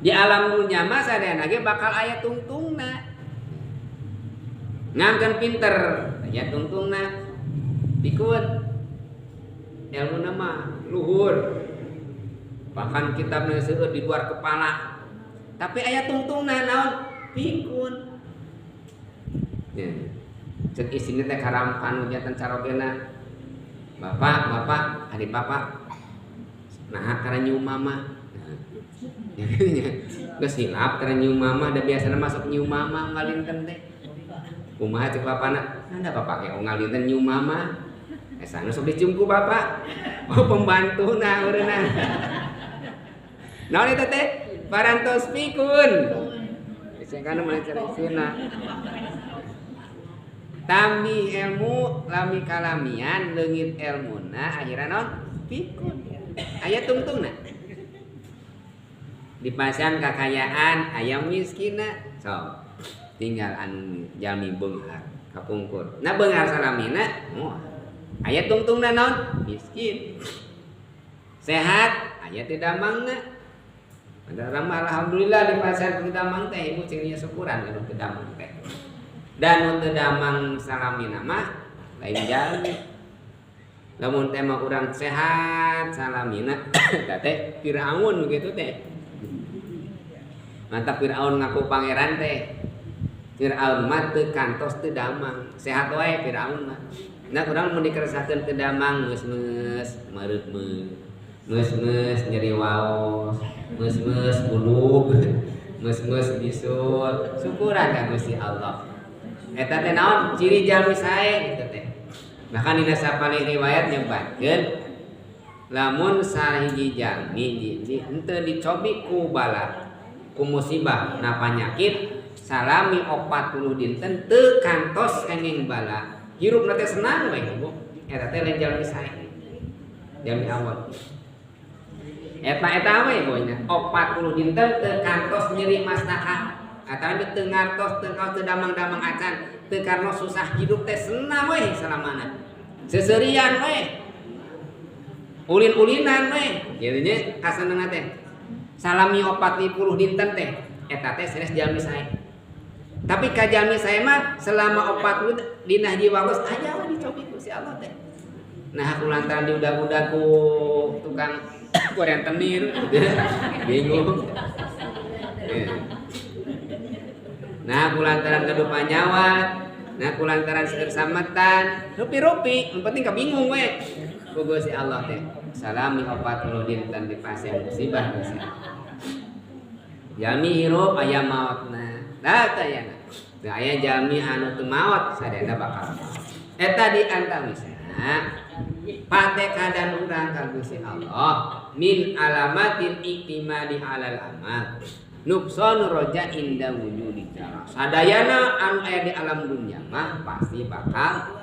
Di alam dunia mah sadayana ge bakal aya tungtungna. Ngangkeun pinter, aya tungtungna. Pikeun ilmuna mah luhur. Bahkan kitabna seueur di luar kepala. Tapi aya tungtungna naon? Pikeun. Ya. Cek isine teh karampan hujatan carogena. Bapak, adik bapak. Nah, karena nyium mama. Geus hilap karena nyium mama, da biasana masuk nyium mama ngalinten teh. Kumaha cek bapana? Anda bapak ge ngalinten nyium mama. Esana sok dicium ku bapak. Oh, pembantuna ureunan. Naon eta teh? Parantos pikun. Sing kana mah cara isina. Tami ilmu lami kalamian leungit ilmuna akhirna naon? Pikun. Aya tungtungna. Dipasan kakayaan ayam miskina sok tinggal anu jalmi beunghar kapungkur. Nah beunghar salamina moal aya tungtungna naon? Miskin. Sehat aya teh damangna. Padahal alhamdulillah dipasan teu damang teh ibu cing nya syukuran anu teu damang teh. Dan nu teu damang salamina mah lain jalmi. Lamun teh mah urang sehat salamina da teh Firaun gitu teh. Mantap Firaun ngaku pangeran teh. Firaun mah teu kantos teu damang, sehat wae Firaun mah. Nah urang mun dikeresakeun teu damang geus meureut geus nyeri waos, geus bulug, geus bisut. Syukuran ka Gusti Allah. Eta teh naon? Ciri jalmi sae kitu teh. Bahkan dina sapalih riwayat nyebatkeun lamun sahiji jalmi henteu dicobi ku bala ku musibah na panyakit salami 40 dinten teu kantos kenging bala hirupna teh senang we ibu eta teh lain jalmi sae jalmi awal eta we boyna 40 dinten teu kantos nyeri mastaka atawa teu ngantos teu damang-damang acan teu karena susah hidup teh senang we salamana seuseurean we ulin-ulinan we kieu nya kasenengna teh salami 40 dinten teh eta teh sanes jalmi sae. Tapi ka jalmi sae mah selama 40 dina hiji waktos aya we dicobi ku si Allah teh. Nah kulantaran diudag-udag ku tukang rentenir bingung. Nah kulantaran kedu panyawat, nah kulantaran seueur sametan, rupi-rupi, yang penting kabingung we. Ku Gusti Allah teh. Salami 40 dinten dipasang musibah Gusti Allah. Jalmi hirup aya maotna. Da teh aya. Teu aya jalmi anu teu maot sadayana bakal. Eta di antawisna patekadan urang ka Gusti Allah min alamatil iktimadi alal amal. Nukson roja inda wujudi jara. Sadayana anu aya di alam dunya mah pasti bakal